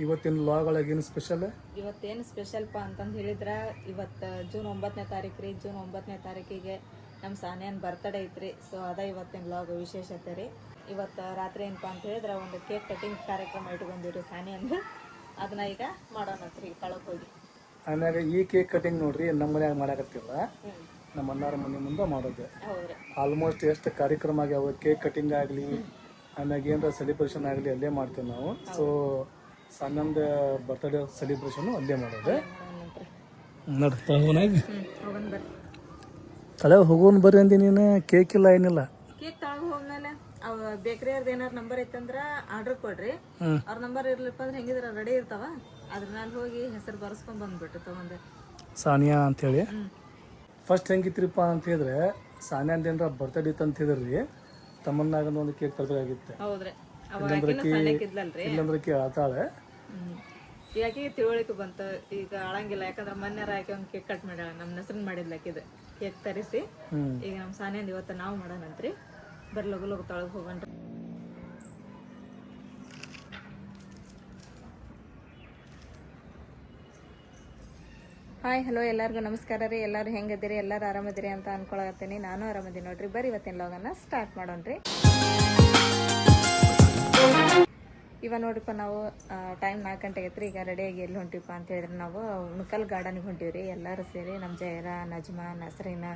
ಇವತ್ತಿನ ಲಾಗ್ ಒಳಗೆ ಏನು ಸ್ಪೆಷಲ್? ಇವತ್ತೇನು ಸ್ಪೆಷಲ್ಪ ಅಂತಂದು ಹೇಳಿದ್ರೆ ಇವತ್ತು ಜೂನ್ 9ನೇ ತಾರೀಕು ರೀ. ಜೂನ್ 9ನೇ ತಾರೀಕಿಗೆ ನಮ್ಮ ಸಾನ್ಯಾನ್ ಬರ್ತಡೇ ಐತ್ರಿ. ಸೊ ಅದ ಇವತ್ತಿನ ಲಾಗ್ ವಿಶೇಷತೆ ರೀ. ಇವತ್ತು ರಾತ್ರಿ ಏನಪ್ಪ ಅಂತ ಹೇಳಿದ್ರೆ ಒಂದು ಕೇಕ್ ಕಟಿಂಗ್ ಕಾರ್ಯಕ್ರಮ ಇಟ್ಕೊಂಡಿವ್ರಿ ಸಾನ್ಯಾಂದು. ಅದನ್ನ ಈಗ ಮಾಡೋಣತ್ರಿ ತಳಕ್ ಹೋಗಿ. ಆಮ್ಯಾಗ ಈ ಕೇಕ್ ಕಟಿಂಗ್ ನೋಡ್ರಿ ನಮ್ಮ ಮನ್ಯಾಗ ಮಾಡಾಕತ್ತಿಲ್ಲ, ನಮ್ಮ ಅಣ್ಣಾರ ಮನೆ ಮುಂದೆ ಮಾಡೋದು. ಹೌದ್ರಿ, ಆಲ್ಮೋಸ್ಟ್ ಎಷ್ಟು ಕಾರ್ಯಕ್ರಮ ಆಗ್ಯಾವ, ಕೇಕ್ ಕಟಿಂಗ್ ಆಗಲಿ ಆಮ್ಯಾಗ ಏನಾರ ಸೆಲೆಬ್ರೇಷನ್ ಆಗಲಿ ಅಲ್ಲೇ ಮಾಡ್ತೇವೆ ನಾವು. ಸೊ ಸಣ್ಣಂದು ಬರ್ತ್ಡೇ ಸೆಲೆಬ್ರೇಷನು ಅಲ್ಲೇ ಮಾಡೋದು. ನೋಡ್ರಿ ಹೋಗೋಣ ಬರ್ರಿ. ತಲೆ ಹೋಗೋನ್ ಬರ್ರಿ ಅಂದಿ ನೀನು. ಕೇಕ್ ಇಲ್ಲ ಏನಿಲ್ಲ. ಕೇಕ್ ತಳಗ ಹೋದ್ಮೇಲೆ ಅವ್ ಬೇಕ್ರಿ ಅವ್ರದ್ದು ಏನಾರು ನಂಬರ್ ಐತಂದ್ರ ಆರ್ಡರ್ ಕೊಡ್ರಿ. ಅವ್ರ ನಂಬರ್ ಇರ್ಲಿಪ್ಪ ಅಂದ್ರೆ ಹೆಂಗಿದ್ರ ರೆಡಿ ಇರ್ತಾವ, ಅದ್ರ ಮ್ಯಾಲ ಹೋಗಿ ಹೆಸರು ಬರ್ಸ್ಕೊಂಡ್ ಬಂದ್ಬಿಟ್ಟು ತಗೊಂಡೆ ಸಾನಿಯಾ ಅಂತೇಳಿ. ಫಸ್ಟ್ ಹೆಂಗಿತ್ರಿಪ್ಪ ಅಂತ ಹೇಳಿದ್ರೆ ಸಾನಿಯಾಂದ ಏನಾರ ಬರ್ತಡೇ ಇತ್ತು ಅಂತ ಹೇಳಿದ್ರಿ ತಮ್ಮನ್ನಾಗ ಒಂದು ಕೇಕ್ ತರಬೇಕಾಗಿತ್ತು. ಹೌದ್ರಿ, ಇಲ್ಲಂದ್ರೆ ಆತಾಳೆ. ಯಾಕೆ ತಿಳುವಳಿಕೆ ಬಂತು, ಈಗ ಆಳಂಗಿಲ್ಲ. ಯಾಕಂದ್ರೆ ಮೊನ್ನೆ ಆಕೆ ಒಂದು ಕೇಕ್ ಕಟ್ ಮಾಡ್ಯಾಳ, ನಮ್ಮ ಹೆಸರು ಮಾಡಿದ್ಲ ಆಕಿದು ಕೇಕ್ ತರಿಸಿ. ಈಗ ನಮ್ಮ ಸಾನಿಯಂದು ಇವತ್ತು ನಾವು ಮಾಡೋಣಂತ್ರಿ. ಬರ್ರಿ ಲಗು ಲಗು ತೊಳಗೆ ಹೋಗೋಣ್ರಿ. ಹಾಯ್ ಹಲೋ ಎಲ್ಲರಿಗೂ ನಮಸ್ಕಾರ ರೀ. ಎಲ್ಲರೂ ಹೆಂಗದಿರಿ, ಎಲ್ಲರೂ ಆರಾಮದಿರಿ ಅಂತ ಅನ್ಕೊಳತ್ತೀನಿ. ನಾನು ಆರಾಮದಿ ನೋಡ್ರಿ. ಬರ್ರಿ ಇವತ್ತಿನ ಲಾಗನ್ನ ಸ್ಟಾರ್ಟ್ ಮಾಡೋಣ್ರಿ. ಇವಾಗ ನೋಡ್ರಿಪ್ಪ, ನಾವು ಟೈಮ್ 4 ಗಂಟೆಗೆ ಐತ್ರಿ. ಈಗ ರೆಡಿಯಾಗಿ ಎಲ್ಲಿ ಹೊಂಟಿವಪ್ಪ ಅಂತ ಹೇಳಿದ್ರೆ ನಾವು ಉಣ್ಕಲ್ ಗಾರ್ಡನ್ಗೆ ಹೊಂಟಿವ್ರಿ. ಎಲ್ಲರೂ ಸೇರಿ ನಮ್ಮ ಜಯರ, ನಜ್ಮಾ, ನಸರೀನ,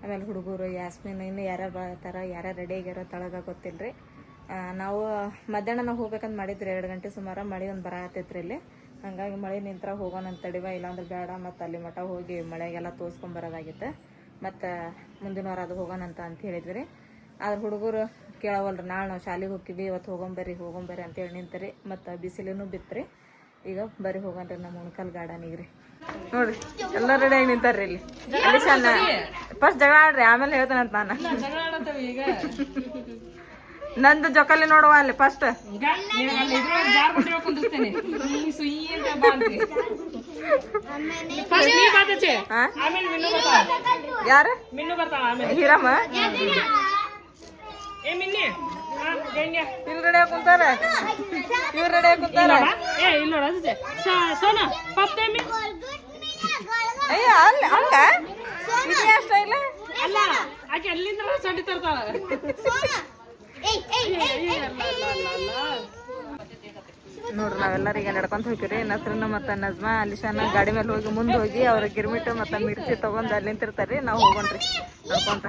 ಆಮೇಲೆ ಹುಡುಗರು, ಯಾಸ್ಮಿನ್, ಇನ್ನು ಯಾರ್ಯಾರು ಬರ್ತಾರ, ಯಾರ್ಯಾರು ರೆಡಿ ಆಗ್ಯಾರೋ ತಳಗ ಗೊತ್ತಿಲ್ಲ ರೀ. ನಾವು ಮಧ್ಯಾಹ್ನ ನಾವು ಹೋಗ್ಬೇಕಂತ ಮಾಡಿದ್ರಿ. 2 ಗಂಟೆ ಸುಮಾರು ಮಳೆ ಒಂದು ಬರತ್ತೈತ್ರಿ ಇಲ್ಲಿ. ಹಂಗಾಗಿ ಮಳೆ ನಿಂತರ ಹೋಗೋಣ ಅಂತ ತಡಿವ, ಇಲ್ಲಾಂದ್ರೆ ಬೇಡ ಮತ್ತು ಅಲ್ಲಿ ಮಠ ಹೋಗಿ ಮಳೆಗೆಲ್ಲ ತೋರಿಸ್ಕೊಂಬರೋದಾಗಿತ್ತು. ಮತ್ತು ಮುಂದಿನ ವಾರ ಅದು ಹೋಗೋಣ ಅಂತ ಹೇಳಿದ್ವಿ ರೀ. ಆದ್ರೆ ಹುಡುಗರು ಕೇಳವಲ್ರಿ. ನಾಳೆ ನಾವು ಶಾಲೆಗೆ ಹೋಗ್ತೀವಿ, ಇವತ್ತು ಹೋಗೊಂಬರ್ರಿ ಅಂತೇಳಿ ನಿಂತರಿ. ಮತ್ತು ಬಿಸಿಲೂ ಬಿತ್ತರಿ. ಈಗ ಬರೀ ಹೋಗೋಣ್ರಿ ನಮ್ಮ ಉಣ್ಕಲ್ ಗಾರ್ಡನಿಗೆ ರೀ. ನೋಡ್ರಿ ಎಲ್ಲ ರೆಡಿಯಾಗಿ ನಿಂತಾರ್ರಿ ಇಲ್ಲಿ. ಫಸ್ಟ್ ಜಗಳ ಆಡ್ರಿ, ಆಮೇಲೆ ಹೇಳ್ತಾನಂತ ನಾನು. ನಂದು ಜೊಕಲ್ಲಿ ನೋಡುವ ಅಲ್ಲಿ ಫಸ್ಟ್. ಯಾರು? ಹೀರಮ್ಮ ಇಲ್ಲಿ ರೆಡಿ ಕುಂತಾರ, ಇವ್ರು ರೆಡಿ ಕುಂತಾರ. ಅಯ್ಯ ಅಲ್ಲ ಹಂಗ ಅಷ್ಟ ಇಲ್ಲ ಅಲ್ಲ, ಆಕೆ ಅಲ್ಲಿಂದ ಸಡ್ಡಿ ತರ್ತಾಳ. ನೋಡ್ರಿ ನಾವೆಲ್ಲರಿಗೆ ನಡ್ಕೊಂತ ಹೋಗಿರಿ. ನಸ್ರನ್ನ ಮತ್ತು ನಜ್ಮಾ, ಅಲಿಶಾನ ಗಾಡಿ ಮೇಲೆ ಹೋಗಿ ಮುಂದೆ ಹೋಗಿ ಅವ್ರ ಗಿರ್ಮಿಟ್ಟು ಮತ್ತು ಮಿರ್ಚಿ ತಗೊಂಡು ಅಲ್ಲಿ ನಿಂತಿರ್ತಾರ್ರಿ. ನಾವು ಹೋಗೋಣ್ರಿ ನಡ್ಕೊಂತ.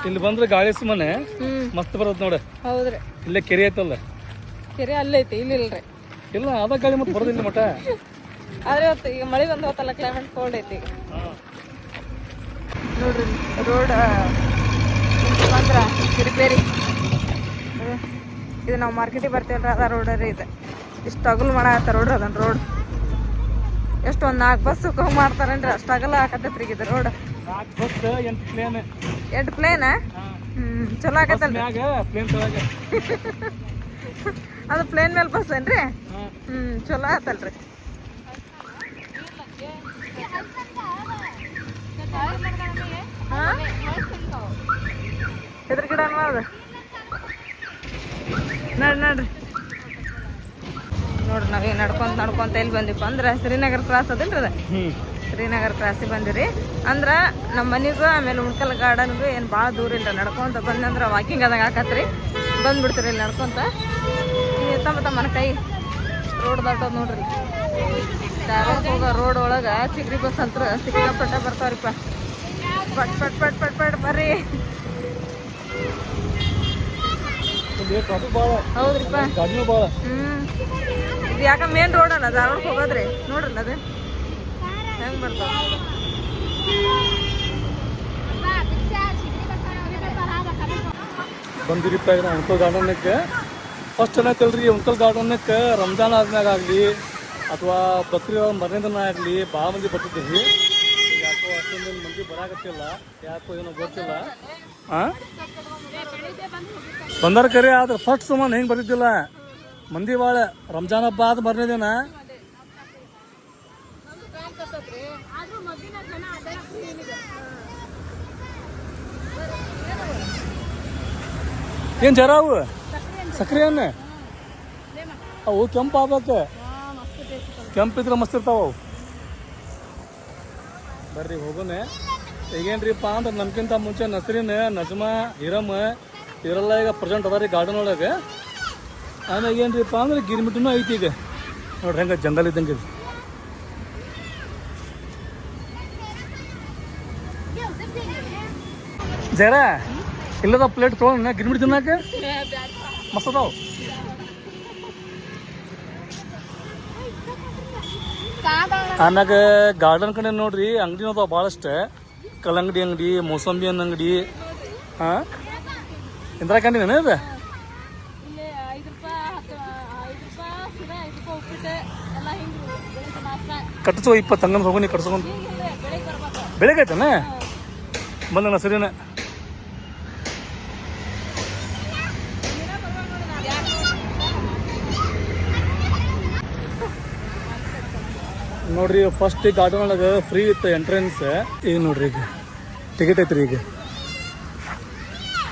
ಇಲ್ಲಿ ಬಂದ್ರೆ ಗಾಳಿ ಸುಮ್ಮನೆ ಮಸ್ತ್ ಬರೋದು ನೋಡ. ಹೌದ್ರಿ, ಇಲ್ಲೇ ಕೆರೆ ಐತಲ್ಲ. ಕೆರೆ ಅಲ್ಲೈತಿ, ಇಲ್ಲಿ ಇಲ್ರಿ. ಇಲ್ಲ ಅದ ಗಾಳಿ ಮತ್ತೆ ಬರೋದಿಲ್ಲ ಮಠ. ಆದ್ರೆ ಇವತ್ತು ಈಗ ಮಳೆ ಬಂದು ಹೋತಲ್ಲ, ಕ್ಲೈಮೇಟ್ ಕೋಲ್ಡ್ ಐತಿ ಈಗ. ನೋಡ್ರಿ ರೋಡ್ ಬಂದ್ರ ರಿಪೇರಿ. ಇದು ನಾವು ಮಾರ್ಕೆಟಿಗೆ ಬರ್ತೀವಲ್ರಿ, ಅದ ರೋಡ್ ರೀ. ಇದು ಇಷ್ಟು ಅಗಲು ಮಾಡಾಕತ್ತಾರ ನೋಡ್ರಿ. ಅದನ್ನ ರೋಡ್ ಎಷ್ಟು ಒಂದು 4 ಬಸ್ ಮಾಡ್ತಾರೇನ್ರಿ, ಅಷ್ಟು ಅಗಲ ಹಾಕತ್ತೈತ್ರಿ ಇದು ರೋಡ್. 8 ಪ್ಲೇನ್ ಚಲೋ ಆಗತ್ತಲ್ರಿ. ಅದು ಪ್ಲೇನ್ ಮೇಲೆ ಬಸ್ ಏನ್ರಿ? ಚಲೋ ಆತಲ್ರಿ. ಎದ್ರ ಗಿಡ ಅನ್ಬಾರ್ದು. ನೋಡ್ರಿ ನಾವೀಗ ನಡ್ಕೊಂತ ಎಲ್ಲಿ ಬಂದಿಪ್ಪ ಅಂದ್ರೆ ಶ್ರೀನಗರ ಕ್ರಾಸ್ ಅದಲ್ರಿ. ಅದ ಶ್ರೀನಗರ ಕ್ರಾಸಿಗೆ ಬಂದಿರಿ. ಅಂದ್ರೆ ನಮ್ಮ ಮನೆಗೂ ಆಮೇಲೆ ಉಣ್ಕಲ್ ಗಾರ್ಡನ್ಗೂ ಏನು ಭಾಳ ದೂರ ಇಲ್ಲ. ನಡ್ಕೊಂತ ಬಂದಂದ್ರೆ ವಾಕಿಂಗ್ ಆದಂಗೆ ಹಾಕತ್ರಿ. ಬಂದ್ಬಿಡ್ತೀರಿ ಇಲ್ಲಿ ನಡ್ಕೊಂತ. ತಮ್ಮನ ಕೈ ರೋಡ್ ದಾಟೋದು ನೋಡ್ರಿ. ಧಾರವಾಡಕ್ಕೆ ಹೋಗೋ ರೋಡ್ ಒಳಗೆ ಚಿಗ್ರಿ ಬಸ್ ಅಂತ ಸಿಕ್ಕಾಪಟ್ಟೆ ಬರ್ತಾವ್ರಿಪ್ಪ. ಪಟ್ ಪಟ್ ಪಟ್ ಪಟ್ ಪಟ್ ಬರ್ರಿ. ಹೌದ್ರಿಪ್ಪ. ಇದು ಯಾಕ ಮೇನ್ ರೋಡ್ ಅಲ್ಲ, ಧಾರವಾಡಕ್ಕೆ ಹೋಗೋದ್ರಿ. ನೋಡ್ರಲ್ಲ ಅದೇ ಹೆಂಗ್ ಬರ್ತಾವ. ಬಂದಿರಿಪ್ಪ ಈಗ ನಾವು ಉಣ್ಕಲ್ ಗಾರ್ಡನ್ಕ್ಕೆ. ಫಸ್ಟ್ ಏನೈತಲ್ರಿ, ಉಣ್ಕಲ್ ಗಾರ್ಡನ್ಕ್ಕೆ ರಂಜಾನ್ ಆದ್ಮ್ಯಾಗ ಆಗಲಿ ಅಥವಾ ಬಕ್ರಿ ಮರನೇ ದಿನ ಆಗಲಿ ಭಾಳ ಮಂದಿ ಬರ್ತಿದ್ದೀವಿ. ಯಾಕೋ ಅಷ್ಟೊಂದು ಮಂದಿ ಬರಾಕತ್ತಿಲ್ಲ, ಯಾಕೋ ಏನೋ ಗೊತ್ತಿಲ್ಲ. ಬಂದಾರ ಕರೆ, ಆದ್ರೆ ಫಸ್ಟ್ ಸುಮ್ಮನೆ ಹೆಂಗೆ ಬರ್ತಿದ್ದಿಲ್ಲ ಮಂದಿ ಭಾಳ. ರಂಜಾನ್ ಹಬ್ಬ ಆದ ಮರನೇ ದಿನ ಏನು ಜರ ಅವು ಸಕ್ರೆ ಹಣ್ಣು ಅವು ಕೆಂಪು ಆಗ್ಬೇಕು. ಕೆಂಪು ಇದ್ರೆ ಮಸ್ತ್ ಇರ್ತಾವ ಅವು. ಬರ್ರಿ ಹೋಗೋಣ. ಈಗೇನ್ರಿಪ್ಪ ಅಂದ್ರೆ ನಮ್ಗಿಂತ ಮುಂಚೆ ನಸರಿನ್ ನಜ್ಮಾ ಹಿರಮ್ ಇವರೆಲ್ಲ ಈಗ ಪ್ರೆಸೆಂಟ್ ಅದಾರ ಗಾರ್ಡನ್ ಒಳಗೆ. ಆಮೇಲೆ ಏನ್ರಿಪ್ಪ ಅಂದ್ರೆ ಗಿರ್ಮಿಟೂ ಐತಿ ಈಗ. ನೋಡ್ರಿ ಹೆಂಗೆ ಜಂಗಲ್ ಇದ್ದಂಗೆ ಇದು. ಜರ ಇಲ್ಲದ ಪ್ಲೇಟ್ ತೊಗೊಂಡ ಗಿರ್ಮಿಟ್ ತಿನ್ನಾಕ ಮಸ್ತ್ ಅದಾವ. ಆಮ್ಯಾಗ ಗಾರ್ಡನ್ ಕಡೆ ನೋಡ್ರಿ ಅಂಗಡಿ ಅದಾವ ಭಾಳಷ್ಟು. ಕಲ್ಲಂಗಡಿ ಅಂಗಡಿ, ಮೋಸಂಬಿ ಹಣ್ಣು ಅಂಗಡಿ. ಹಾಂ ಇಂದಿರಾ ಕ್ಯಾಂಟೀನ್ ಏನು ಇದು? ಕಟ್ಸೋ 20 ತಂಗನ್ ಹೋಗಿ ಕಟ್ಸ್ಕೊಂಡು ಬೆಳಗ್ಗೆ ಆಯ್ತಾನೆ ಬಂದ ನಸರಿನ. ನೋಡ್ರಿ ಫಸ್ಟ್ ಗಾರ್ಡನ್ ಒಳಗೆ ಫ್ರೀ ಇತ್ತು ಎಂಟ್ರೆನ್ಸ್. ಈಗ ನೋಡ್ರಿ ಈಗ ಟಿಕೆಟ್ ಐತ್ರಿ. ಈಗ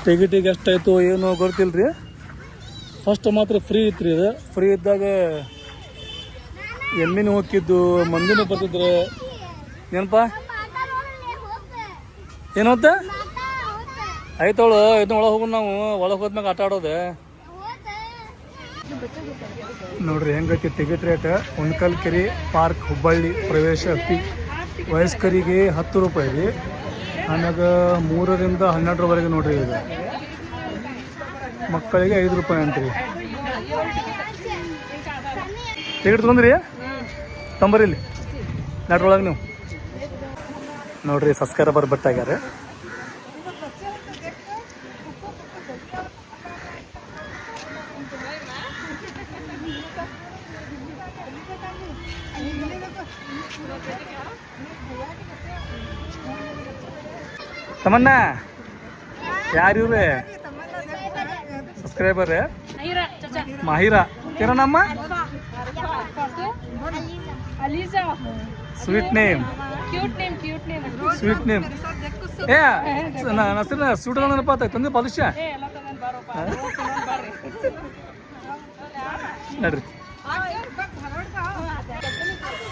ಟಿಕೆಟಿಗೆ ಎಷ್ಟಾಯ್ತು ಏನು ಗೊತ್ತಿಲ್ರಿ. ಫಸ್ಟ್ ಮಾತ್ರ ಫ್ರೀ ಇತ್ತು ರೀ. ಇದು ಫ್ರೀ ಇದ್ದಾಗ ಎಮ್ಮಿನೂ ಹೋಗಿದ್ದು, ಮಂದಿನೂ ಬರ್ತಿದ್ರು. ಏನಪ್ಪ ಏನೋತ್ತ ಆಯ್ತವಳು ಇದನ್ನ ಒಳಗೆ ಹೋಗೋದು. ನಾವು ಒಳಗೆ ಹೋದ್ಮ್ಯಾಗ ಆಟ ಆಡೋದು. ನೋಡ್ರಿ ಹೆಂಗೈತಿ ಟಿಕೆಟ್ ರೇಟ್. ಉಣ್ಕಲ್ ಕೆರೆ ಪಾರ್ಕ್ ಹುಬ್ಬಳ್ಳಿ ಪ್ರವೇಶ ಫೀ ವಯಸ್ಕರಿಗೆ 10 ರೂಪಾಯಿ ರೀ. ಆಮ್ಯಾಗ 3 ರಿಂದ 12 ನೋಡ್ರಿ. ಈಗ ಮಕ್ಕಳಿಗೆ 5 ರೂಪಾಯಿ ಅಂತ್ರಿ. ಟಿಕೆಟ್ ತೊಗೊಂಡ್ರಿ ತಂಬರಿ ಇಲ್ಲಿ ನಾಟ್ರೊಳಗೆ ನೀವು ನೋಡ್ರಿ. ಸಬ್ಸ್ಕ್ರೈಬರ್ ಬಟ್ಟಾಗ್ಯಾರ. ತಮನ್ನ ಯಾರು ಇವ್ರೆ ಸಬ್ಸ್ಕ್ರೈಬರ್? ಮಾಹಿರಾ ಏನಮ್ಮ? Sweet name. Sweet name. ಏ ನಸರಿನ ಸ್ವೀಟ್ ನೆನಪಾತ ತಂದೆ ಪಾಲಿಶ ನಡ್ರಿ.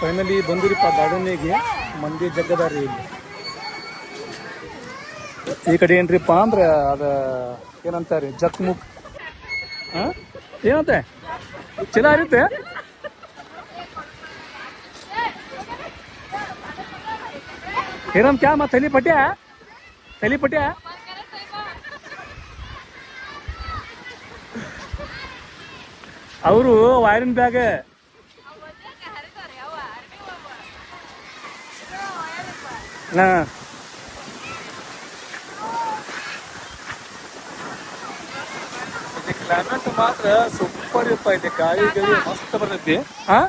ಫೈನಲಿ ಬಂದಿರಿಪ್ಪ ಗಾರ್ಡನ್ನಿಗೆ. ಮಂದಿ ಜಗ್ಗದಾರಿ ಇಲ್ಲಿ. ಈ ಕಡೆ ಏನ್ರಿಪ್ಪ ಅಂದ್ರೆ ಅದು ಏನಂತಾರೆ ಜಕ್ಮುಕ್. ಹಾಂ ಏನಂತೆ ಚಲೋ ಇರುತ್ತೆ. ಏನಮ್ ಕ್ಯಾ ಮಾ ತಲಿ ಪಟ್ಯ ಅವರು ವೈರಿನ್ ಬ್ಯಾಗ್. ಹಾಂ ಕ್ಲೈಮೇಟ್ ಮಾತ್ರ ಸೂಪರ್ ಇಪ್ಪ ಐತೆ. ಗಾಳಿ ಗಾಳಿ ಮಸ್ತ್ ಬರ್ತೈತಿ. ಹಾಂ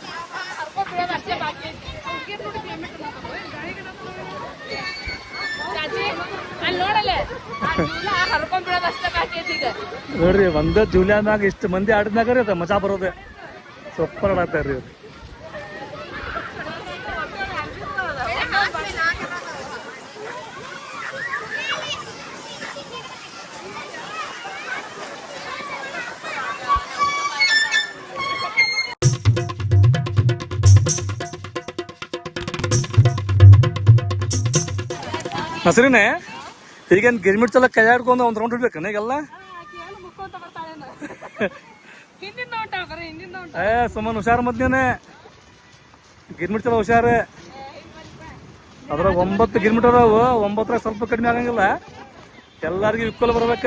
ನೋಡ್ರಿ ಒಂದ ಜೂಲಿಯಾದಾಗ ಇಷ್ಟು ಮಂದಿ ಆಡಿದ್ನಾಗ ರೀ ಅದ ಮಜಾ ಬರೋದೆ. ಸೂಪರ್ ಆಡತ್ತಾರ್ರಿ ಅವ್ರು. ನಸರಿನೇ ಈಗೇನು ಗಿರ್ಮಿಟ್ ಚಲ ಕೈ ಆಡ್ಕೊಂಡು ಒಂದು ರೌಂಡ್ ಇಡ್ಬೇಕನ ಈಗೆಲ್ಲ? ಸುಮ್ಮನೆ ಹುಷಾರು ಮಧ್ಯಾಹ್ನ ಗಿರ್ಮಿಟ್ ಚಲ ಹುಷಾರು. ಅದ್ರಾಗ 9 ಗಿರ್ಮಿಟ್ ಅದಾವು. 9 ಸ್ವಲ್ಪ ಕಡಿಮೆ ಆಗಂಗಿಲ್ಲ. ಎಲ್ಲಾರ್ಗು ಇಕ್ವಲ್ ಬರ್ಬೇಕ.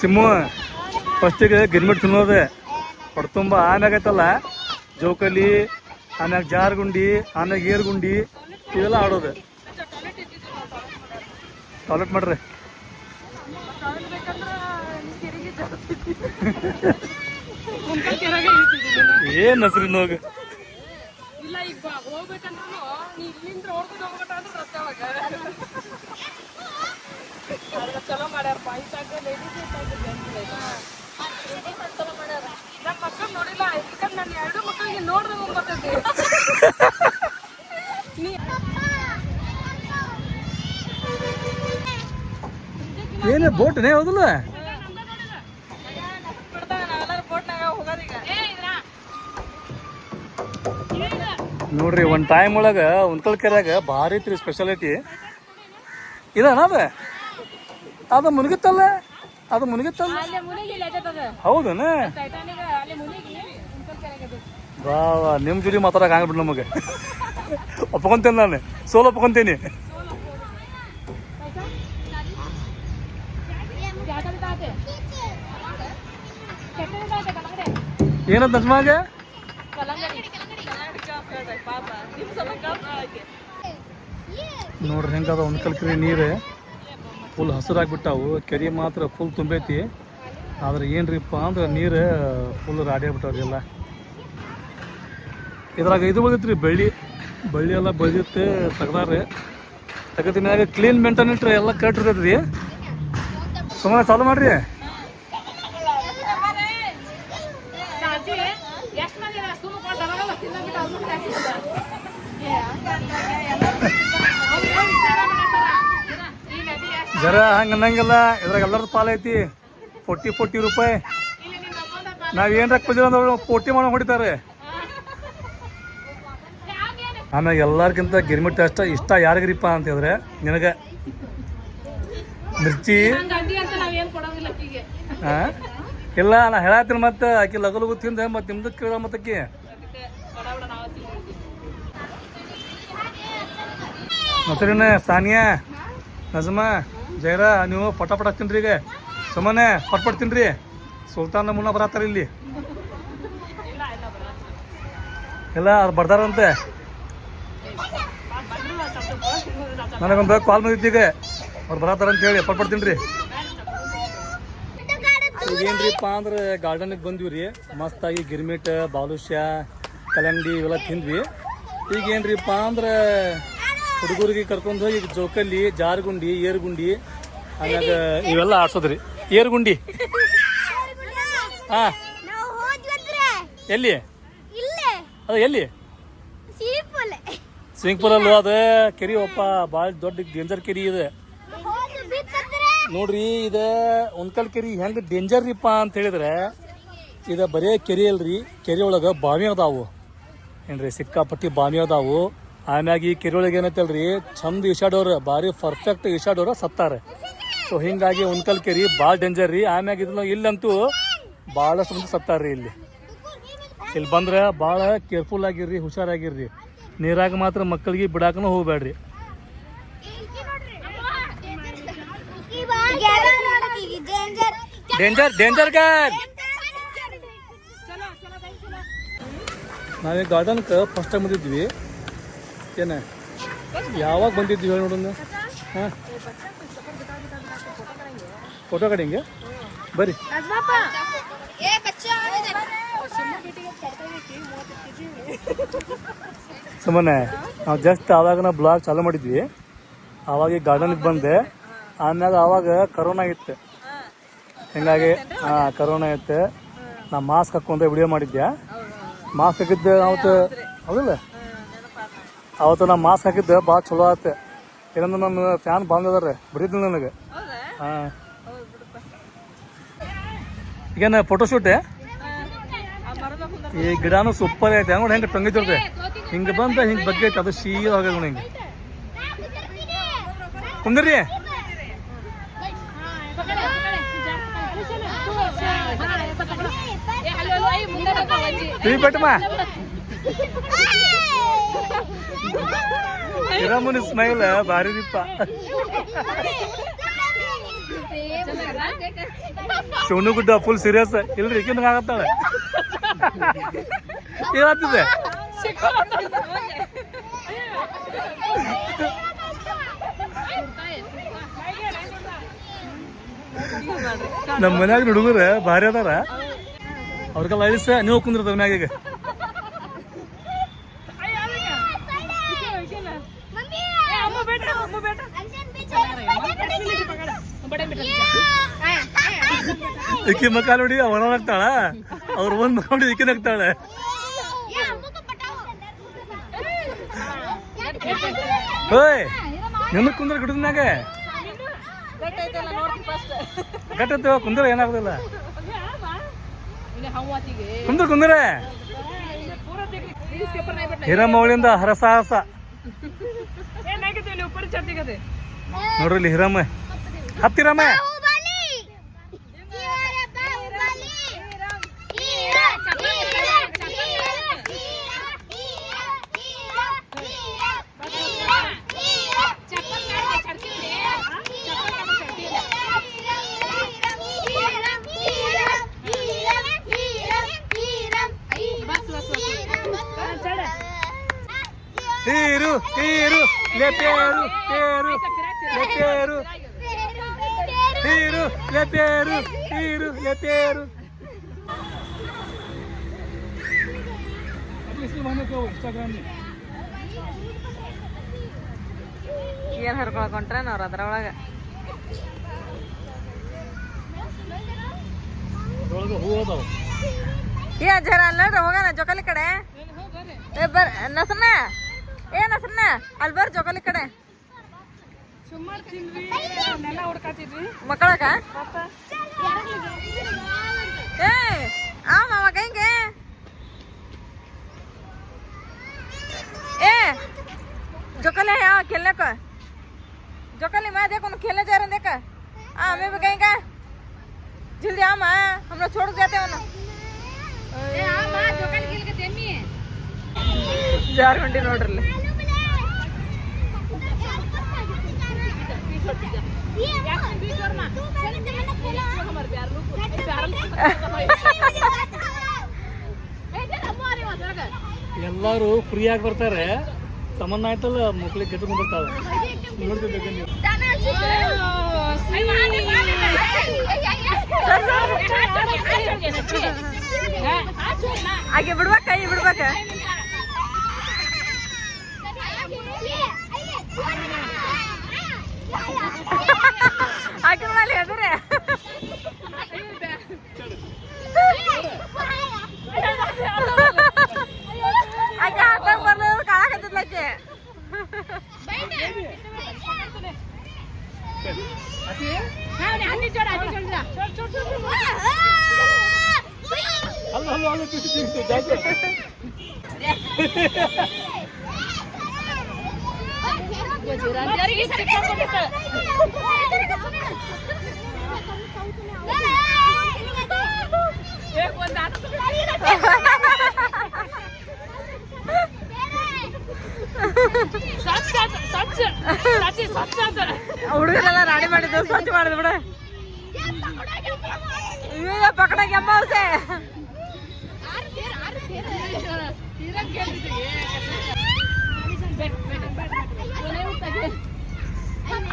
ಸಿಮ್ಮು ಫಸ್ಟಿಗೆ ಗಿರ್ಮಿಟ್ ತಿನ್ನೋದೆ ಹೊಡ್ತುಂಬ. ಆಮ್ಯಾಗ ಐತಲ್ಲ ಜೋಕಲಿ, ಆಮ್ಯಾಗ ಜಾರ್ಗುಂಡಿ, ಆಮ್ಯಾಗ ಏರ್ಗುಂಡಿ ಇವೆಲ್ಲ ಆಡೋದು. ಟಾಯ್ಲೆಟ್ ಮಾಡ್ರಿ. ಏನ್ ಹಸ್ರಿ ನೋಗ ಚಲೋ ಮಾಡ್ಯಾರಪ್ಪ. ನಮ್ಮ ಮಕ್ಕಳು ನೋಡಿಲ್ಲ. ಯಾಕಂದ್ರೆ ನಾನು 2 ಮಕ್ಕಳಿಗೆ ನೋಡ್ದಂಗ ಬರ್ತೈತಿ. ಏನೇ ಬೋಟ್ನೇ ಹೌದಲ್ಲ? ನೋಡ್ರಿ ಒಂದು ಟೈಮ್ ಒಳಗೆ ಉಣ್ಕಲ್ ಕೆರೆಯಾಗ ಭಾರಿ ಐತ್ರಿ ಸ್ಪೆಷಾಲಿಟಿ ಇದಣ್ಣ ಅದು ಮುನುಗುತ್ತಲ್ಲ, ಅದು ಮುನುಗುತ್ತಲ್ಲ. ಹೌದನ? ವಾ ವಾ, ನಿಮ್ಮ ಜೋಡಿ ಮಾತಾಡಕ್ಕೆ ಆಗ್ಬಿಡ್ಲಿ ನಮಗೆ. ಒಪ್ಕೊಂತೇನೆ ನಾನು, ಸೋಲ್ ಒಪ್ಕೊಂತೀನಿ. ಏನಂತ ನಜ್ಮಾಗ? ನೋಡ್ರಿ ಹೆಂಗದ ಉಣ್ಕಲ್ ಕೆರೆ ನೀರು ಫುಲ್ ಹಸಿರಾಗ್ಬಿಟ್ಟಾವು. ಕೆರೆ ಮಾತ್ರ ಫುಲ್ ತುಂಬೈತಿ. ಆದ್ರೆ ಏನ್ರಿಪ್ಪ ಅಂದ್ರೆ ನೀರು ಫುಲ್ ರಾಡಿ ಆಗ್ಬಿಟ್ಟವ್ರಿ ಎಲ್ಲ. ಇದ್ರಾಗ ಇದು ಬೆಳಿತ್ರಿ, ಬಳ್ಳಿ ಎಲ್ಲ ಬೆಳೆದಿತ್ತು, ತೆಗ್ದಾರೆ. ತೆಗದ ಮ್ಯಾಗ ಕ್ಲೀನ್ ಮೇಂಟೈನ್ ಇಟ್ರೆ ಎಲ್ಲ ಕಟ್ಟಿರ್ತೈತ್ರಿ. ಸುಮ್ಮನೆ ಚಾಲು ಮಾಡ್ರಿ. ಜರ ಹಂಗೆ ಅನ್ನಂಗಿಲ್ಲ, ಇದ್ರಾಗ ಎಲ್ಲರದ್ದು ಪಾಲೈತಿ. 40 ರೂಪಾಯಿ. ನಾವು ಏನ್ರ ಬಂದಿಲ್ಲ ಅಂದ್ರೆ 40 ಮಾಡಿ ಹೊಡಿತಾರೆ. ಆಮ್ಯಾಗ ಎಲ್ಲರಿಗಿಂತ ಗಿರ್ಮಿಟ್ ಇಷ್ಟ ಯಾರಿಗ್ರಿಪ್ಪ ಅಂತ ಹೇಳಿದ್ರೆ ನಿನಗೆ ಮಿರ್ಚಿ. ಹಾಂ ಇಲ್ಲ, ನಾ ಹೇಳತ್ತೀನಿ ಮತ್ತೆ ಆಕಿ ಲಗು ತಿಂದೆ ಮತ್ತೆ ನಿಮ್ದು ಕೇಳ ಮತ್ತಕ್ಕಿ. ಮೊಸರಿನ ಸಾನಿಯಾ, ನಜಮಾ, ಜೈರಾ, ನೀವು ಪಟ ತಿನ್ರಿ. ಈಗ ಸುಮ್ಮನೆ ಪಟ್ ತಿನ್ರಿ. ಸುಲ್ತಾನ್ ಮುನ್ನ ಬರತ್ತಾರ ಇಲ್ಲಿ. ಇಲ್ಲ ಅವ್ರು ಬರ್ತಾರಂತೆ. ನನಗೊಂದು ಕಾಲ್ ಬಂದಿತ್ತು, ಈಗ ಅವ್ರು ಬರತ್ತಾರ ಅಂತ ಹೇಳಿ ಪಟ್ ತಿನ್ರಿ. ಈಗ ಏನ್ರಿಪ್ಪ ಅಂದ್ರೆ ಗಾರ್ಡನ್ಗೆ ಬಂದಿವ್ರಿ. ಮಸ್ತಾಗಿ ಗಿರ್ಮಿಟ್, ಬಾಲುಷ್ಯ, ಕಲ್ಲಂಗಡಿ ಇವೆಲ್ಲ ತಿಂದ್ವಿ. ಈಗ ಏನ್ರಿಪ್ಪ ಅಂದ್ರೆ ಹುಡುಗರಿಗೆ ಕರ್ಕೊಂಡು ಹೋಗಿ ಜೋಕಲ್ಲಿ, ಜಾರುಗುಂಡಿ, ಏರುಗುಂಡಿ, ಆಮ್ಯಾಗ ಇವೆಲ್ಲ ಆಡ್ಸೋದ್ರಿ. ಏರುಗುಂಡಿ ಹಾಂ, ಎಲ್ಲಿ ಅದು? ಎಲ್ಲಿ? ಸ್ವಿಮ್ಮಿಂಗ್ ಪೂಲ್ ಅಲ್ವ ಅದು? ಕೆರಿ ಒಪ್ಪ ಭಾಳ ದೊಡ್ಡ ಡೇಂಜರ್ ಕೆರಿ ಇದೆ ನೋಡ್ರಿ. ಇದು ಉಣ್ಕಲ್ ಕೆರಿ ಹೆಂಗೆ ಡೇಂಜರ್ ರೀಪ್ಪ ಅಂತ ಹೇಳಿದ್ರೆ, ಇದು ಬರೇ ಕೆರಿ ಅಲ್ರಿ, ಕೆರೆ ಒಳಗೆ ಬಾವಿ ಅದಾವು ಏನ್ರಿ, ಸಿಕ್ಕಾಪಟ್ಟಿ ಬಾವಿ ಅದಾವು. ಆಮ್ಯಾಗ ಈ ಕೆರೆ ಒಳಗೆ ಏನೈತಲ್ರಿ, ಚಂದ ಈಶಾಡೋರು, ಭಾರಿ ಪರ್ಫೆಕ್ಟ್ ಈಶಾಡೋರು ಸತ್ತಾರೆ. ಸೊ ಹಿಂಗಾಗಿ ಉಣ್ಕಲ್ ಕೆರಿ ಭಾಳ ಡೇಂಜರ್ ರೀ. ಆಮ್ಯಾಗ ಇದನ್ನ ಇಲ್ಲಂತೂ ಭಾಳಷ್ಟು ಮಂದಿ ಸತ್ತಾರ್ರಿ. ಇಲ್ಲಿ ಬಂದ್ರೆ ಭಾಳ ಕೇರ್ಫುಲ್ ಆಗಿರ್ರಿ, ಹುಷಾರಾಗಿರ್ರಿ. ನೀರಾಗ ಮಾತ್ರ ಮಕ್ಕಳಿಗೆ ಬಿಡಾಕನೂ ಹೋಗ್ಬೇಡ್ರಿ. Danger guard. ನಾವೇ ಗಾರ್ಡನ್ಗೆ ಫಸ್ಟ್ ಟೈಮ್ ಬಂದಿದ್ವಿ. ಏನ ಯಾವಾಗ ಬಂದಿದ್ವಿ ಹೇಳಿ ನೋಡೋಣ. ಹಾಂ, ಫೋಟೋ ಕಡಿಂಗೆ ಬರ್ರಿ. ಸುಮ್ಮನೆ ನಾವು ಜಸ್ಟ್ ಆವಾಗ ನಾವು ಬ್ಲಾಗ್ ಚಾಲೂ ಮಾಡಿದ್ವಿ. ಆವಾಗ ಈ ಗಾರ್ಡನ್ಗೆ ಬಂದೆ. ಆಮ್ಯಾಗ ಆವಾಗ ಕರೋನಾ ಇತ್ತು. ಹಿಂಗಾಗಿ ಕರೋನಾ ಇತ್ತು. ನಾ ಮಾಸ್ಕ್ ಹಾಕ್ಕೊಂಡೆ ವಿಡಿಯೋ ಮಾಡಿದ್ದೆ. ಮಾಸ್ಕ್ ಹಾಕಿದ್ದೆ ಅವತ್ತು, ಹೌದಿಲ್ಲ? ಅವತ್ತು ನಾ ಮಾಸ್ಕ್ ಹಾಕಿದ್ದೆ ಭಾಳ ಚಲೋ ಆಯ್ತು. ಏನಂದ್ರೆ ನನ್ನ ಫ್ಯಾನ್ ಬಂದದಾರೆ, ಬಿಡಿದ್ದಿಲ್ಲ ನನಗೆ. ಹಾಂ, ಈಗೇನು ಫೋಟೋಶೂಟೇ? ಈ ಗಿಡನೂ ಸೂಪರ್ ಐತೆ ನೋಡಿ, ಹೆಂಗೆ ಟೊಂಗಿತಿರ್ತೆ ಹಿಂಗೆ ಬಂದ ಹಿಂಗೆ ಬಗ್ಗೆ ಐತೆ. ಅದು ಶೀರ ಹೋಗ್ಯದ ನೋಡಿ. ಹಿಂಗೆ ಕುಂದ್ರಿ. ಪೆಟ್ಟಮ್ಮ ಗಿರಮುನಿ ಸ್ಮೈಲ್ ಭಾರಿ ದೀಪ. ಶಿವನು ಗುಡ್ಡ ಫುಲ್ ಸೀರಿಯಸ್ ಇಲ್ರಿ, ಈಗಿನ ಆಗತ್ತಾಳೆ. ಏನಾಗ್ತಿದೆ? ನಮ್ಮ ಮನ್ಯಾಗ ಹುಡುಗರು ಭಾರಿ ಅದಾರ. ಅವ್ರಿಗೆಲ್ಲ ಅಳಿಸ ನೀವು ಕುಂದಿರ್ತದ ಮ್ಯಾಗ. ಈಕಿ ಮಕ್ಕ ನೋಡಿ ಅವರ ನಗ್ತಾಳ, ಅವ್ರ ಒಂದ್ ಮಕ್ಕ ನೋಡಿ ಈಕಿ ನಗ್ತಾಳೆ. ಹೋಯ್ ನಿನ್ನ ಕುಂದ್ರ ಗಿಡದ ಮ್ಯಾಗ ಗಟ್ಟತ್ತು ಕುಂದ್ರ ಏನಾಗುದಿಲ್ಲ ಕುಂದ್ರ ಹಿರಮೌಳಿಂದ ಹರಸಾಹಸ ನೋಡ್ರಿ ಇಲ್ಲಿ ಹಿರಮ್ಮ ಹತ್ತಿರಮ್ಮ ತೀರು ತೀರು ಲೆಪೇರು ತೇರು ಲೆಪೇರು ತೀರು ಲೆಪೇರು ತೀರು ಲೆಪೇರು ಏನ್ ಹರ್ಕೊಳಕೊಂಟ್ರೆ ನಾವ್ರ ಅದ್ರೊಳಗ ಹೂ ಅದಾವ ಏ ಜರ ಅಲ್ಲ ಹೋಗೋಣ ಜೋಕಾಲಿ ಕಡೆ ಬರ್ ನಸನ್ನ ಏ ನಸನ್ನ ಅಲ್ಲಿ ಬರ್ ಜೋಕಾಲಿ ಕಡೆ ಮಕ್ಕಳಕ ಏ ಆ ಮಾವ ಕೈಗೆ ए जोकले है खेलने को जोकले मैं देखो ना खेलने जा रहे हैं देखा हाँ मैं भी कहीं का जल्दी आ माँ हम लोग छोड़ जाते हो ना जोकले खेल के देमी है 4 घंटे नोडरले ಎಲ್ಲಾರು ಫ್ರೀ ಆಗಿ ಬರ್ತಾರೆ ತಮ್ಮನ್ನ ಆಯ್ತಲ್ಲ ಮಕ್ಳಿಗೆ ಕೆಟ್ಕೊಂಡು ಬರ್ತಾವೆ ನೋಡ್ತಿರ್ಬೇಕು ನೀವು ಹಾಗೆ ಬಿಡ್ಬೇಕ ಕೈ ಬಿಡ್ಬೇಕ ಹಾಗೆ ಮೇಲೆ ಎದುರೇ ಆಕೆ ಹಾಕಕ್ ಬರ್ಲಿಲ್ಲ ಕಾಳಕತ್ತಿದ್ಲಕ್ಕೆ ಅಲ್ಲ ಅಲ್ಲ ಅಲ್ಲ ತಿರ್ಸಿ ಜಾಕೆ ಹುಡುಗರೆಲ್ಲ ರಾಡಿ ಮಾಡಿದ್ದು ಸ್ವಚ್ಛ ಮಾಡಿದ್ ಬಿಡ ಈಗ ಪಕಡಕ್ಕೆ ಅಮ್ಮ ಅವ್ಸೆ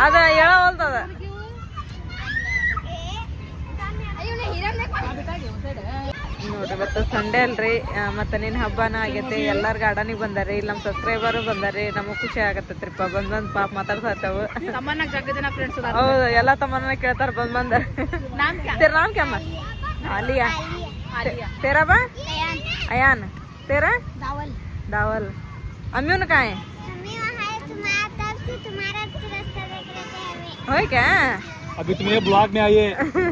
ಅದ ಹೇಳವಲ್ತದ ನೋಡ್ರಿ ಇವತ್ತು ಸಂಡೇ ಅಲ್ರಿ ಮತ್ತೆ ನಿನ್ನ ಹಬ್ಬನ ಆಗೈತಿ ಎಲ್ಲಾರು ಗಾರ್ಡನಿಗೆ ಬಂದಾರಿ ಇಲ್ಲಿ ನಮ್ಮ ಸಬ್ಸ್ಕ್ರೈಬರು ಬಂದಾರಿ ನಮಗ್ ಖುಷಿ ಆಗತ್ತೈತ್ರಿಪ್ಪ ಬಂದ್ ಪಾಪ ಮಾತಾಡ್ಸಾತವು ಹೌದು ಎಲ್ಲಾ ತಮ್ಮನ್ನ ಕೇಳ್ತಾರ ಬಂದ್ तेरा नाम क्या अम्मा आलिया तेरा बा अयान तेरा दावल अम्मी उन कहाँ है हो क्या अभी तुम ये ब्लॉग में आइए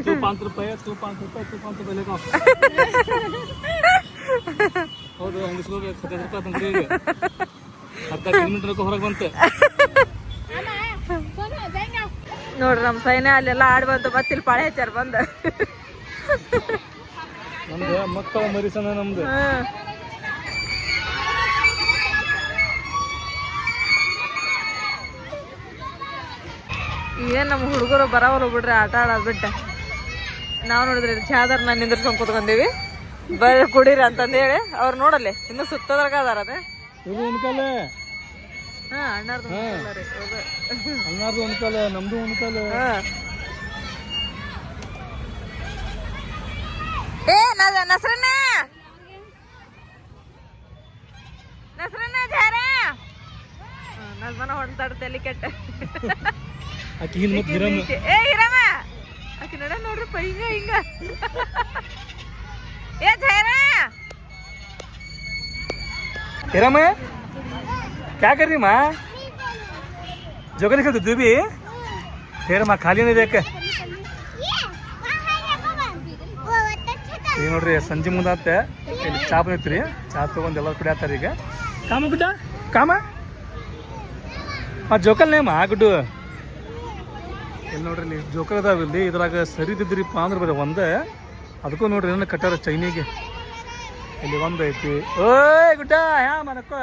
तू 5 रुपए तू 5 रुपए तू 5 रुपए लेगा ಹೌದು ಹಂಗಿಸ್ಕೋಬೇಕು 15 ರೂಪಾಯಿ ತಂದ್ರಿ ಈಗ 10 ಕಿಲೋಮೀಟರ್ ಹೊರಗೆ ಬಂತೆ ನೋಡ್ರಿ ನಮ್ಮ ಸೈನ್ಯ ಅಲ್ಲೆಲ್ಲ ಆಡ್ ಬಂತು ಮತ್ತೆ ಇಲ್ಲಿ ಪಾಳೆ ಹಚ್ಚಾರ ಬಂದ ನಮ್ದು ಮಕ್ಕಳ ಮರಿಸನ ನಮ್ದು ಏನ್ ನಮ್ಮ ಹುಡುಗರು ಬರವಲ್ಲ ಬಿಡ್ರಿ ಆಟ ಆಡೋದ್ ಬಿಟ್ಟ ನಾವು ನೋಡಿದ್ರಿ ಚಾದರ್ ನಾನು ನಿಂದ್ರಸ್ಕೊಂಡ್ ಕೂತ್ಕೊಂಡೀವಿ ಬರ ಕುಡೀರಿ ಅಂತಂದೇಳಿ ಅವ್ರು ನೋಡಲ್ಲಿ ಇನ್ನು ಸುತ್ತದ್ರಾಗ ಅದಾರ ಅದೇ ಇದು ಉಣ್ಕಲೆ ಹಾ ಅಣ್ಣಾರ್ದು ರೀ ಅಣ್ಣಾರ್ದು ಉಣ್ಕಲೆ ನಮ್ದು ಉಣ್ಕಲೆ ಏ ನಸ್ರನ್ನ ನಸ್ರನ್ನ ಜಾರ ನಜ್ಮನ ಹೊಂಟಾಡ ತಲೆ ಕೆಟ್ಟ ಆಕಿ ಹಿಂದ್ ಮತ್ತೆ ಹಿರಮ್ಮ ಏ ಹಿರಮ್ಮ ಆಕಿ ನಡ ನೋಡ್ರಿ ಹಿಂಗ ಹಿಂಗ ए झैरा हिरम क्या कर रही माँ जोकर खेलते तू भी ಖೇರಮ್ಮ ಖಾಲಿನೇ ಇದಕ್ಕೆ ಈಗ ನೋಡ್ರಿ ಸಂಜೆ ಮುಂದಾತೆ ಇಲ್ಲಿ ಚಾ ಬಂದೈತ್ರಿ ಚಾ ತೊಗೊಂಡು ಎಲ್ಲರೂ ಕುಡಿಯತ್ತಾರ ಈಗ ಕಾಮ ಗುಡ್ಡ ಕಾಮ ಜೋಕಲ್ ನೇಮ ಗುಡ್ಡು ಇಲ್ಲಿ ನೋಡ್ರಿ ಇಲ್ಲಿ ಜೋಕಲ್ ಅದಾವ ಇಲ್ಲಿ ಇದ್ರಾಗ ಸರಿದಿದ್ರಿಪ್ಪ ಅಂದ್ರೆ ಬರೀ ಒಂದೇ ಅದಕ್ಕೂ ನೋಡ್ರಿ ಏನ ಕಟ್ಟಾರ ಚೈನಿಗೆ ಇಲ್ಲಿ ಒಂದು ಐತಿ ಓಯ್ ಗುಡ್ಡ ಯಾ ಮನಕ್ಕೋ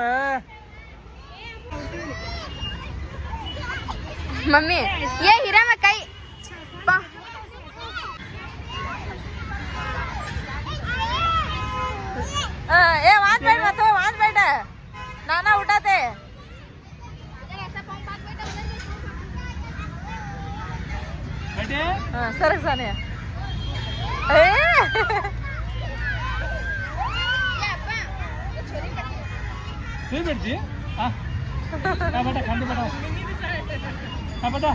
मम्मी ये हीरा में कई ए वहां बैठ मत वहां बैठ नाना उठाते सरक साने नहीं बैठती हाँ बेटा खाने बेटा हाँ बेटा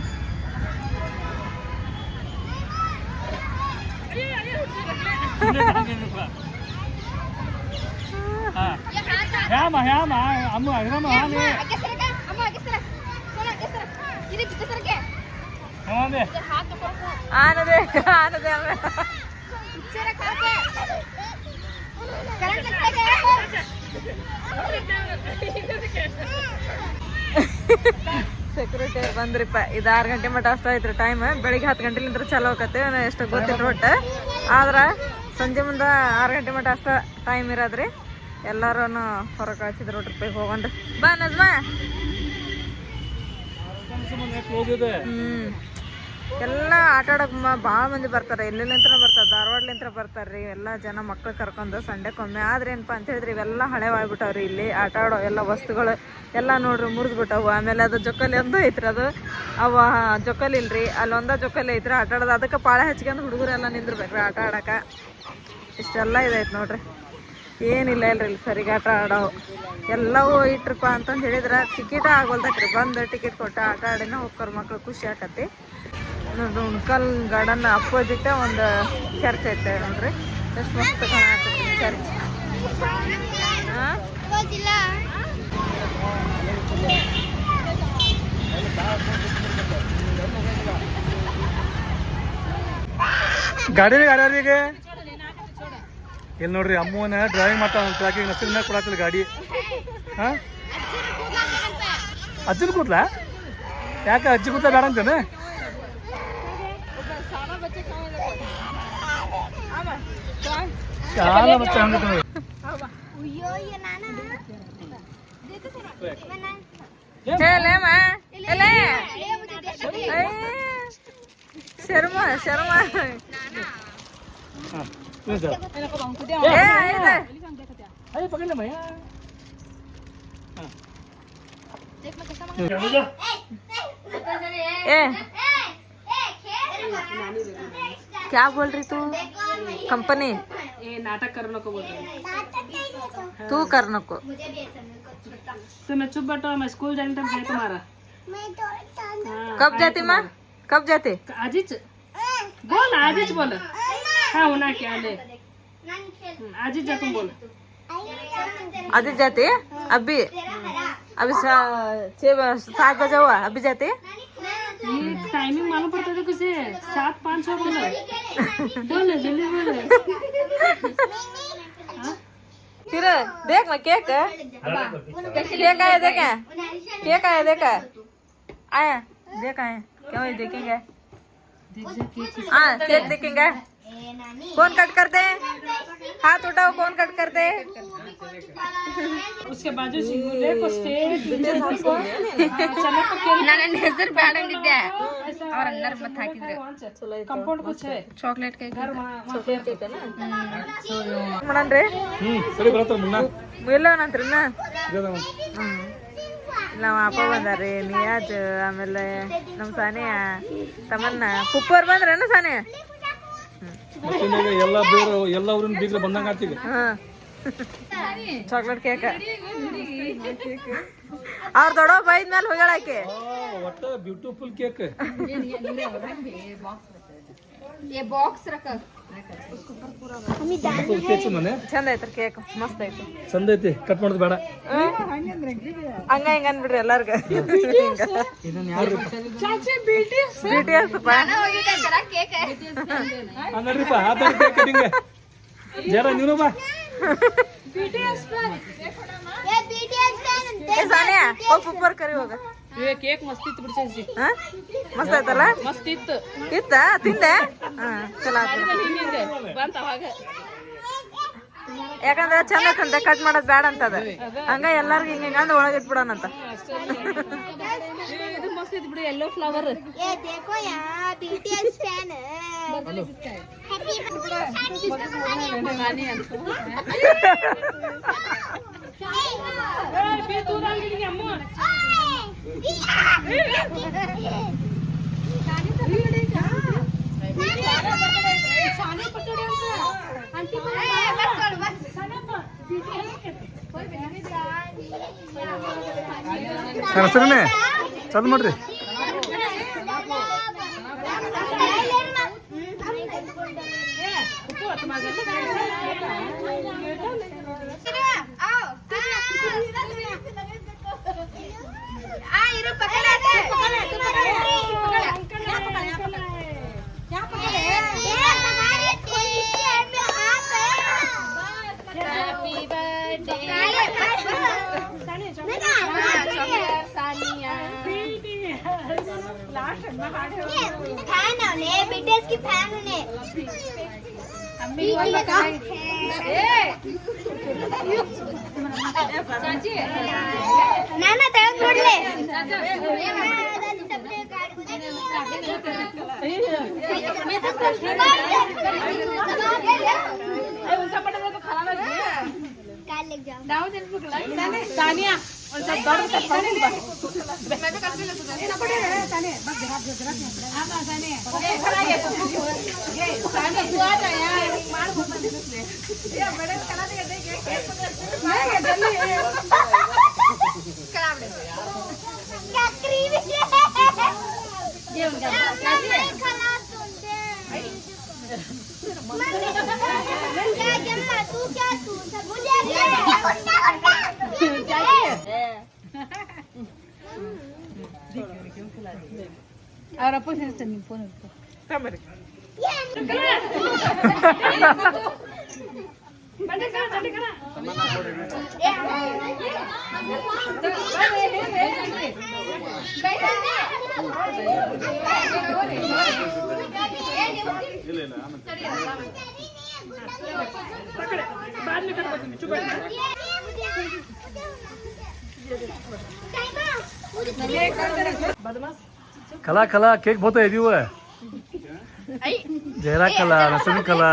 आनदे आनदे ಸೆಕ್ಯೂರಿಟಿ ಬಂದ್ರಿಪ್ಪ ಇದು 6 ಗಂಟೆ ಮಟ್ಟ ಅಷ್ಟ ಐತ್ರಿ ಟೈಮ್ ಬೆಳಿಗ್ಗೆ 10 ಗಂಟೆಲಿಂದ ಚಾಲೂ ಆಕತ್ತೆ ಎಷ್ಟು ಗೊತ್ತಿಲ್ಲ ಒಟ್ಟು ಆದ್ರೆ ಸಂಜೆ ಮುಂದೆ 6 ಗಂಟೆ ಮಟ್ಟ ಅಷ್ಟ ಟೈಮ್ ಇರೋದ್ರಿ ಎಲ್ಲರೂ ಹೊರಗೆ ಕಳಿಸಿದ್ರು ನೋಡ್ರಿ ಹೋಗೊಂಡು ಬಾ ನಜ್ಮಾ ಎಲ್ಲ ಆಟ ಆಡೋಕೆ ಭಾಳ ಮಂದಿ ಬರ್ತಾರೆ ಎಲ್ಲಿಂತ್ರ ಬರ್ತಾರೆ ಧಾರವಾಡಲಿಂತ್ರ ಬರ್ತಾರ್ರಿ ಎಲ್ಲ ಜನ ಮಕ್ಳು ಕರ್ಕೊಂಡು ಸಂಡೆಕೊಮ್ಮೆ ಆದ್ರೆ ಏನಪ್ಪ ಅಂತ ಹೇಳಿದ್ರಿ ಇವೆಲ್ಲ ಹಳೆ ಆಗ್ಬಿಟ್ಟವ್ರಿ ಇಲ್ಲಿ ಆಟ ಆಡೋ ಎಲ್ಲ ವಸ್ತುಗಳು ಎಲ್ಲ ನೋಡ್ರಿ ಮುರಿದ್ಬಿಟ್ಟವು ಆಮೇಲೆ ಅದು ಜೊಕಾಲಿ ಒಂದು ಐತ್ರಿ ಅದು ಅವ ಜೊಕಾಲಿ ಇಲ್ರಿ ಅಲ್ಲೊಂದ ಜೊಕಾಲಿ ಐತ್ರಿ ಆಟ ಆಡೋದು ಅದಕ್ಕೆ ಪಾಳೆ ಹಚ್ಕೊಂಡು ಹುಡುಗರೆಲ್ಲ ನಿಂದಿರ್ಬೇಕ್ರಿ ಆಟ ಆಡೋಕೆ ಇಷ್ಟೆಲ್ಲ ಇದೈತೆ ನೋಡ್ರಿ ಏನಿಲ್ಲ ಇಲ್ರಿ ಇಲ್ಲಿ ಸರಿಗೆ ಆಟ ಆಡೋ ಎಲ್ಲವೂ ಇಟ್ರಪ್ಪ ಅಂತಂದು ಹೇಳಿದ್ರೆ ಟಿಕೆಟ್ ಆಗೋಲ್ದಕ್ರಿ ಬಂದು ಟಿಕೆಟ್ ಕೊಟ್ಟು ಆಟ ಆಡಿನ ಹೋಗ್ತಾರೆ ಮಕ್ಳು ಖುಷಿ ಆಕತಿ ನೋಡ್ರಿ ಉಣ್ಕಲ್ ಗಾರ್ಡನ್ ಅಪೋಸಿಟ್ ಒಂದು ಚರ್ಚ್ ಐತೆ ನೋಡ್ರಿ ಎಷ್ಟು ಮಸ್ತ್ ಕಾಣಕತ್ತಿ ಚರ್ಚ್ ಗಾಡಿ ಗಾಡಿಯವ್ರಿಗೆ ಇಲ್ಲಿ ನೋಡ್ರಿ ಅಮ್ಮನ ಡ್ರೈವಿಂಗ್ ಮಾಡ್ತಾವ ನಸರಿನ ಕೊಡಾತಿಲ್ಲ ಗಾಡಿ ಹಾ ಅಜ್ಜನ ಕೂತ್ಲಾ ಯಾಕೆ ಅಜ್ಜಿ ಕೂತ ಬೇಡ ಅಂತೇನೆ చాలా బచ్చా ఉంది లేమా లే శర్మ శర్మ అయ్యో పక్కన భయ్యా क्या बोल रही तू कंपनी ये नाटक कर नको बोल रही तू कर नको तो मैं चुप बैठा मैं स्कूल जाने टाइम है तुम्हारा कब जाती माँ कब जाते आजिच बोल आजिच बोल हाँ होना क्या ले आजिच जा तुम बोल अभी जाते अभी अभी 7 बजे हुआ अभी जाते ये टाइमिंग मालूम पड़ता है किसे 7-5 बोले बोले जल्दी बोले फिर देख ना केक केक आया देखा केक आया देखा आया देखा है क्यों ये देखेंगे हाँ केक देखेंगे कौन कट करते हैं हाथ उठाओ कौन कट करते हैं उसके बाजू सिंगुले को स्टेट ನನ್ನ ಹೆಸರು ಬೇಡ ಅಂದಿದ್ದೆ ಅವ್ರ ಎಲ್ಲರೂ ಮತ್ತೆ ಹಾಕಿದ್ರು कंपाउंड कुछ है ಚಾಕ್ಲೇಟ್ ಕೇಕ್ घर वहाँ ಮಾಡನ್ರಿ ಸರಿ ಬರತ್ತ ಮುನ್ನ ಎಲ್ಲವನಂತ್ರಿ ನಮ್ಮ ಅಪ್ಪ ಬಂದಾರ್ರಿ ನಿಯಾಜ್ ಆಮೇಲೆ ನಮ್ಮ ಸಾನಿಯ ತಮನ್ನ ಪುಪ್ಪರ್ ಬಂದ್ರೇನು ಸಾನೆ ಎಲ್ಲ ಬೇರೆ ಎಲ್ಲ ಊರಿನ ಬೀಗ್ರ ಬಂದಂಗ ಆಗ್ತಿದೆ ಚಾಕ್ಲೇಟ್ ಕೇಕ್ ಅವ್ರ ದೊಡ್ಡ ಬೈದ್ಮೇಲೆ ಹೋಗ್ಯಾಳಾಕೆ ಒಟ್ಟ ಬ್ಯೂಟಿಫುಲ್ ಕೇಕ್ ये बॉक्स रख ಕೇಕ್ ಮನೆ ಚಂದ ಐತ್ರಿ ಕೇಕ್ ಮಸ್ತ್ ಐತಿ ಚಂದ ಐತಿ ಕಟ್ ಮಾಡೋದು ಬೇಡ ಹಂಗ ಹಿಂಗ ಅನ್ಬಿಡ್ರಿ ಎಲ್ಲಾರ್ಗ BTS ನೋಡ್ರಿಪ್ಪ ಕೇಕ್ ಕಟಿಂಗ್ ಜರ ನೀನು ಬಾ ಸಾನಿಯಾ ಹೋಗ್ ಪುಪ್ಪರ್ ಕರಿ ಹೋಗ ಕೇಕ್ ಮಸ್ತ್ ಇತ್ತು ಬಿಡ್ಸಿ ಮಸ್ತ್ ಐತಲ್ಲ ಮಸ್ತ್ ಇತ್ತು ಇತ್ತ ತಿಂದೆ ಚಲೋ ಆತ ಬಂತ ಅವಾಗ ಯಾಕಂದ್ರೆ ಚಂದ ಐತಂತೆ ಕಟ್ ಮಾಡೋದ್ ಬೇಡ ಅಂತದ ಹಂಗ ಎಲ್ಲಾರ್ಗು ಹಿಂಗ ಅಂದ್ ಒಳಗೆ ಇಟ್ಬಿಡೋಣಂತ ಇದು ಮಸ್ತ್ ಇತ್ತು ಬಿಡಿ ಎಲ್ಲೋ ಫ್ಲವರ್ ಹೆಸರನ್ನೇ ಚಂದ ಮಾಡ್ರಿ BTS की फैन ने नाना तळक मोडले काल लेके जाओ Sania ahora pues en mi phone कला कला केक बहुत है दियो है जहरा कला नसरी कला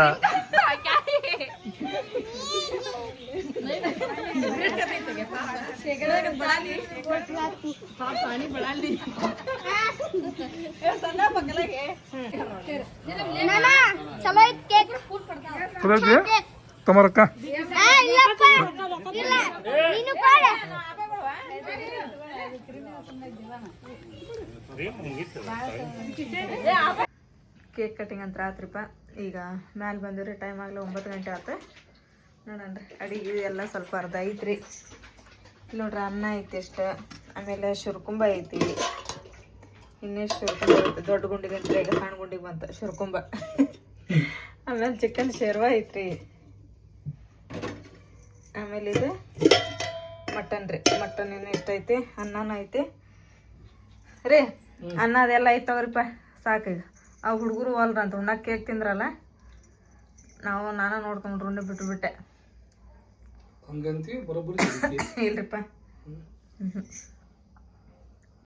नाना चलो केक तुम्हारा का ಇಲ್ಲಪ್ಪ ಇಲ್ಲ ನೀನು ಕೊಡ ಕೇಕ್ ಕಟಿಂಗ್ ಅಂತ ಆತ್ರಿಪ್ಪ ಈಗ ಮ್ಯಾಲೆ ಬಂದಿವ್ರಿ ಟೈಮ್ ಆಗಲಿ 9 ಗಂಟೆ ಆತ ನೋಡಣ್ರಿ ಅಡಿಗೆ ಎಲ್ಲ ಸ್ವಲ್ಪ ಅರ್ಧ ಐತ್ರಿ ನೋಡ್ರಿ ಅನ್ನ ಐತಿ ಅಷ್ಟು ಆಮೇಲೆ ಶುರ್ಕುಂಬ ಐತಿ ಇನ್ನೆಷ್ಟು ಶುರ್ಕುಂಬ ಐತಿ ದೊಡ್ಡ ಗುಂಡಿಗೆ ಅಂತ ಈಗ ಸಣ್ಣ ಗುಂಡಿಗೆ ಬಂತು ಶುರ್ಕುಂಬ ಆಮೇಲೆ ಚಿಕನ್ ಶೇರ್ವಾ ಐತ್ರಿ ಆಮೇಲೆ ಇದು ಮಟನ್ ರೀ ಮಟನ್ ಏನು ಇಷ್ಟೈತಿ ಅನ್ನನೂ ಐತಿ ರೀ ಅನ್ನ ಅದೆಲ್ಲ ಐತೆ ತಗೋರಿಪ್ಪ ಸಾಕೀಗ ಆ ಹುಡುಗರು ಹೊಲ್ರಂತ ಉಣ್ಣಕ್ಕೆ ಕೇಕ್ ತಿಂದ್ರಲ್ಲ ನಾನು ನೋಡ್ಕೊಂಡು ಉಂಡೆ ಬಿಟ್ಟುಬಿಟ್ಟೆ ಹಂಗಂತೀವಿ ಬರೋಬ್ಬರಿ ಇಲ್ರಿಪ್ಪ